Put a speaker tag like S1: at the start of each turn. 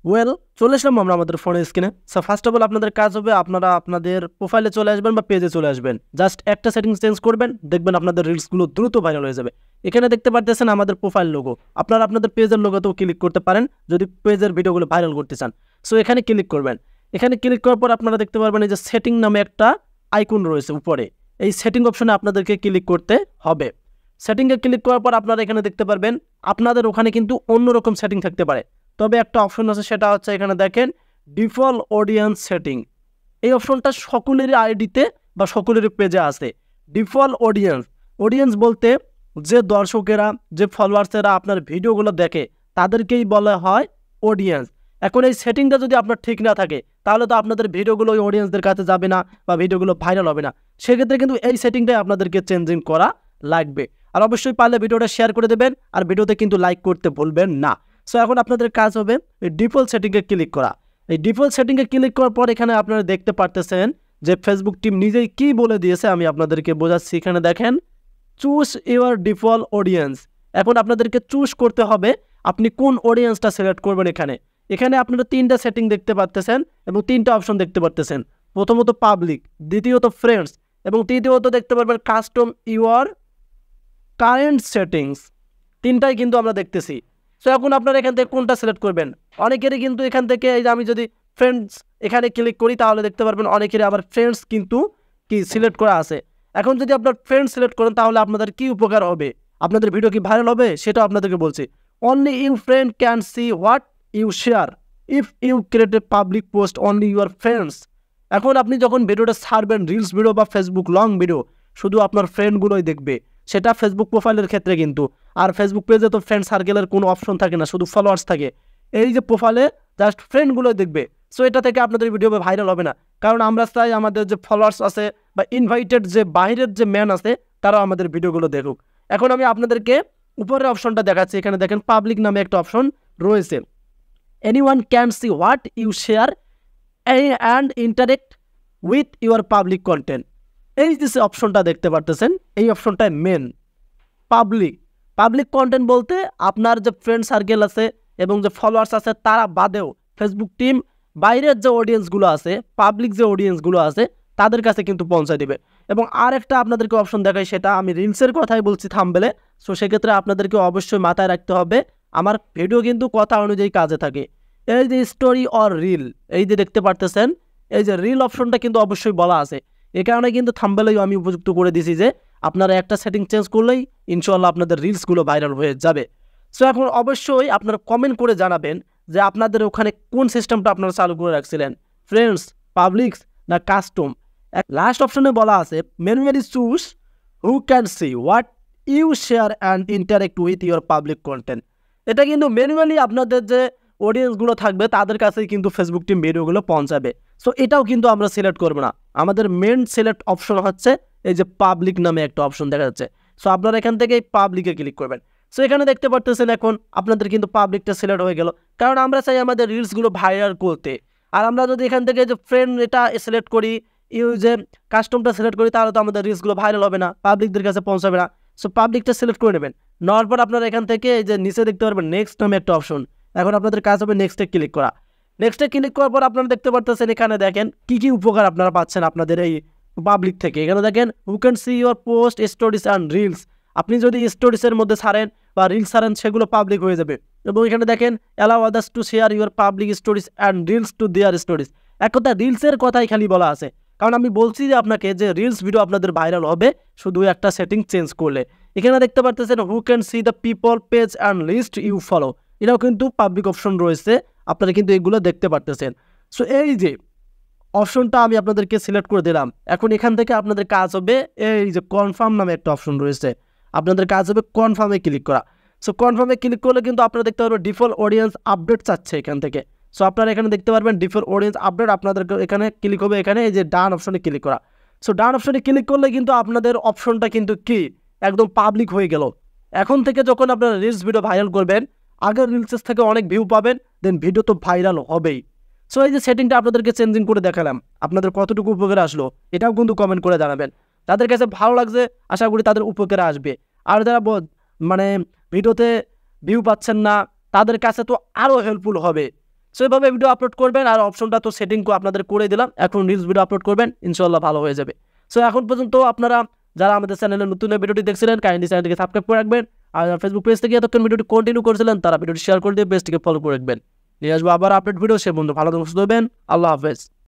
S1: Well, চলে আসলাম আমরা আমাদের ফোনের স্ক্রিনে। সো ফার্স্ট অফ অল আপনাদের কাজ হবে, আপনারা আপনাদের প্রোফাইলে চলে আসবেন বা পেজে চলে আসবেন। জাস্ট একটা সেটিংস চেঞ্জ করবেন, দেখবেন আপনাদের রিলসগুলো দ্রুত ভাইরাল হয়ে যাবে। এখানে দেখতে পারতেছেন আমাদের প্রোফাইল লোগো। আপনারা আপনাদের পেজের লোগোতেও ক্লিক করতে পারেন যদি পেজের ভিডিওগুলো ভাইরাল করতে চান। সো এখানে ক্লিক করবেন। এখানে ক্লিক করার পর আপনারা দেখতে পারবেন এই যে সেটিং নামে একটা আইকন রয়েছে উপরে। এই সেটিং অপশনে আপনাদেরকে ক্লিক করতে হবে। সেটিংয়ে ক্লিক করার পর আপনারা এখানে দেখতে পারবেন আপনাদের ওখানে কিন্তু অন্যরকম সেটিং থাকতে পারে। তবে একটা অপশন আছে, সেটা হচ্ছে এখানে দেখেন ডিফল্ট অডিয়েন্স সেটিং। এই অপশনটা সকলেরই আইডিতে বা সকলেরই পেজে আছে। ডিফল্ট অডিয়েন্স, অডিয়েন্স বলতে যে দর্শকেরা, যে ফলোয়ার্সেরা আপনার ভিডিওগুলো দেখে তাদেরকেই বলা হয় অডিয়েন্স। এখন এই সেটিংটা যদি আপনার ঠিক না থাকে তাহলে তো আপনাদের ভিডিওগুলো ওই অডিয়েন্সদের কাছে যাবে না বা ভিডিওগুলো ভাইরাল হবে না। সেক্ষেত্রে কিন্তু এই সেটিংটাই আপনাদেরকে চেঞ্জিং করা লাগবে। আর অবশ্যই পারলে ভিডিওটা শেয়ার করে দেবেন, আর ভিডিওতে কিন্তু লাইক করতে ভুলবেন না। সো এখন আপনাদের কাজ হবে এই ডিফল্ট সেটিংয়ে ক্লিক করা। এই ডিফল্ট সেটিংয়ে ক্লিক করার পর এখানে আপনারা দেখতে পারতেছেন যে ফেসবুক টিম নিজেই কি বলে দিয়েছে, আমি আপনাদেরকে বোঝাচ্ছি। এখানে দেখেন চুজ ইউর ডিফল্ট অডিয়েন্স। এখন আপনাদেরকে চুজ করতে হবে আপনি কোন অডিয়েন্সটা সিলেক্ট করবেন। এখানে এখানে আপনারা তিনটা সেটিং দেখতে পারতেছেন এবং তিনটা অপশন দেখতে পারতেছেন। প্রথমত পাবলিক, দ্বিতীয়ত ফ্রেন্ডস এবং তৃতীয়ত দেখতে পারবেন কাস্টম ইউর কারেন্ট সেটিংস। তিনটাই কিন্তু আমরা দেখতেছি। সো এখন আপনারা এখান থেকে কোনটা সিলেক্ট করবেন। অনেকেরই কিন্তু এখান থেকে এই যে আমি যদি ফ্রেন্ডস এখানে ক্লিক করি তাহলে দেখতে পারবেন অনেকেরই আবার ফ্রেন্ডস কিন্তু কি সিলেক্ট করা আছে। এখন যদি আপনার ফ্রেন্ডস সিলেক্ট করেন তাহলে আপনাদের কি উপকার হবে, আপনাদের ভিডিও কি ভাইরাল হবে সেটা আপনাদেরকে বলছি। Only you friend can see what you share if you create a public post only your friends. এখন আপনি যখন ভিডিওটা ছাড়বেন, রিলস ভিডিও বা ফেসবুক লং ভিডিও, শুধু আপনার ফ্রেন্ডগুলোই দেখবে। সেটা ফেসবুক প্রোফাইলের ক্ষেত্রে কিন্তু। আর ফেসবুক পেজে তো ফ্রেন্ড সার্কেলের কোনো অপশন থাকে না, শুধু ফলোয়ার্স থাকে। এই যে প্রোফাইলে জাস্ট ফ্রেন্ডগুলোই দেখবে। সো এটা থেকে আপনাদের ভিডিও ভাইরাল হবে না, কারণ আমরা চাই আমাদের যে ফলোয়ার্স আছে বা ইনভাইটেড যে বাইরের যে ম্যান আছে তারাও আমাদের ভিডিওগুলো দেখুক। এখন আমি আপনাদেরকে উপরের অপশনটা দেখাচ্ছি। এখানে দেখেন পাবলিক নামে একটা অপশন রয়েছে। Anyone can see what you share and interact with your public content. এই যে অপশনটা দেখতে পারতেছেন, এই অপশনটাই মেন পাবলিক। পাবলিক কন্টেন্ট বলতে আপনার যে ফ্রেন্ড সার্কেল আছে এবং যে ফলোয়ার্স আছে তারা বাদেও ফেসবুক টিম বাইরের যে অডিয়েন্সগুলো আছে, পাবলিক যে অডিয়েন্সগুলো আছে তাদের কাছে কিন্তু পৌঁছায় দিবে। এবং আর একটা আপনাদেরকে অপশন দেখাই, সেটা আমি রিলসের কথাই বলছি থাম্বনেলে। সো সেক্ষেত্রে আপনাদেরকে অবশ্যই মাথায় রাখতে হবে আমার ভিডিও কিন্তু কথা অনুযায়ী কাজে থাকে। এই যে স্টোরি অর রিল, এই যে দেখতে পারতেছেন এই যে রিল অপশনটা কিন্তু অবশ্যই বলা আছে। এ কারণে কিন্তু থাম্বনেলেই আমি উপযুক্ত করে দিছি যে আপনারা একটা সেটিং চেঞ্জ করলেই ইনশাআল্লাহ আপনাদের রিলসগুলো ভাইরাল হয়ে যাবে। সো এখন অবশ্যই আপনারা কমেন্ট করে জানাবেন যে আপনাদের ওখানে কোন সিস্টেমটা আপনারা চালু করে রাখছিলেন, ফ্রেন্ডস, পাবলিক্স না কাস্টম। লাস্ট অপশনে বলা আছে manually choose who can see what you share and interact with your public content. এটা কিন্তু ম্যানুয়ালি আপনাদের যে অডিয়েন্সগুলো থাকবে তাদের কাছেই কিন্তু ফেসবুক টিম ভিডিওগুলো পৌঁছাবে। সো এটাও কিন্তু আমরা সিলেক্ট করবো না। আমাদের মেন সিলেক্ট অপশন হচ্ছে এই যে পাবলিক নামে একটা অপশন দেখা যাচ্ছে। সো আপনারা এখান থেকে এই পাবলিকে ক্লিক করবেন। সো এখানে দেখতে পারতেছেন এখন আপনাদের কিন্তু পাবলিকটা সিলেক্ট হয়ে গেল, কারণ আমরা চাই আমাদের রিলসগুলো ভাইরাল করতে। আর আমরা যদি এখান থেকে যে ফ্রেন্ড এটা সিলেক্ট করি, যে কাস্টমটা সিলেক্ট করি, তাহলে তো আমাদের রিলসগুলো ভাইরাল হবে না, পাবলিকদের কাছে পৌঁছাবে না। সো পাবলিকটা সিলেক্ট করে নেবেন। নেওয়ার পর আপনারা এখান থেকে এই যে নিচে দেখতে পারবেন নেক্সট নামে একটা অপশন। এখন আপনাদের কাজ হবে নেক্সটে ক্লিক করা। নেক্সটে ক্লিক করার পর আপনারা দেখতে পারতেছেন এখানে দেখেন কি কি উপকার আপনারা পাচ্ছেন আপনাদের এই পাবলিক থেকে। এখানে দেখেন হু can see your post, stories and reels. আপনি যদি স্টোরিজের মধ্যে ছাড়েন বা রিলস ছাড়েন সেগুলো পাবলিক হয়ে যাবে। এবং এখানে দেখেন allow others to share your public stories and reels to their stories. এক কথা রিলসের কথাই খালি বলা আছে, কারণ আমি বলছি যে আপনাকে যে রিলস ভিডিও আপনাদের ভাইরাল হবে শুধু একটা সেটিং চেঞ্জ করলে। এখানে দেখতে পারতেছেন who can see the people page and list you follow. এটাও কিন্তু পাবলিক অপশন রয়েছে, আপনারা কিন্তু এগুলো দেখতে পারতেছেন। সো এই যে অপশনটা আমি আপনাদেরকে সিলেক্ট করে দিলাম। এখন এখান থেকে আপনাদের কাজ হবে এই যে কনফার্ম নামে একটা অপশন রয়েছে, আপনাদের কাজ হবে কনফার্মে ক্লিক করা। সো কনফার্মে ক্লিক করলে কিন্তু আপনারা দেখতে পারবেন ডিফল্ট অডিয়েন্স আপডেট চাচ্ছে এখান থেকে। সো আপনারা এখানে দেখতে পারবেন ডিফল্ট অডিয়েন্স আপডেট, আপনাদের এখানে ক্লিক হবে, এখানে এই যে ডান অপশনে ক্লিক করা। সো ডান অপশনে ক্লিক করলে কিন্তু আপনাদের অপশনটা কিন্তু কি একদম পাবলিক হয়ে গেল। এখন থেকে যখন আপনারা রিলস ভিডিও ভাইরাল করবেন, আগের রিলসের থেকে অনেক ভিউ পাবেন, দেন ভিডিও তো ভাইরাল হবেই। সো এই যে সেটিংটা আপনাদেরকে চেঞ্জিং করে দেখালাম, আপনাদের কতটুকু উপকারে আসলো এটাও কিন্তু কমেন্ট করে জানাবেন। তাদের কাছে ভালো লাগছে আশা করি তাদের উপকারে আসবে। আর যারা মানে ভিডিওতে ভিউ পাচ্ছেন না তাদের কাছে তো আরও হেল্পফুল হবে। সো এভাবে ভিডিও আপলোড করবেন, আর অপশনটা তো সেটিং আপনাদের করে দিলাম, এখন রিলস ভিডিও আপলোড করবেন, ইনশাআল্লাহ ভালো হয়ে যাবে। সো এখন পর্যন্ত আপনারা যারা আমাদের চ্যানেলে নতুন ভিডিওটি দেখছিলেন কাইন্ডলি চ্যানেলটিকে সাবস্ক্রাইব করে রাখবেন, আর ফেসবুক পেজ থেকে এতক্ষণ ভিডিওটি কন্টিনিউ করছিলেন তারা ভিডিওটি শেয়ার করে দিয়ে পেজটিকে ফলো করে রাখবেন। নিয়ে আসবো আবার আপডেট ভিডিও, সে বন্ধু ভালো থাকবেন, আল্লাহ হাফেজ।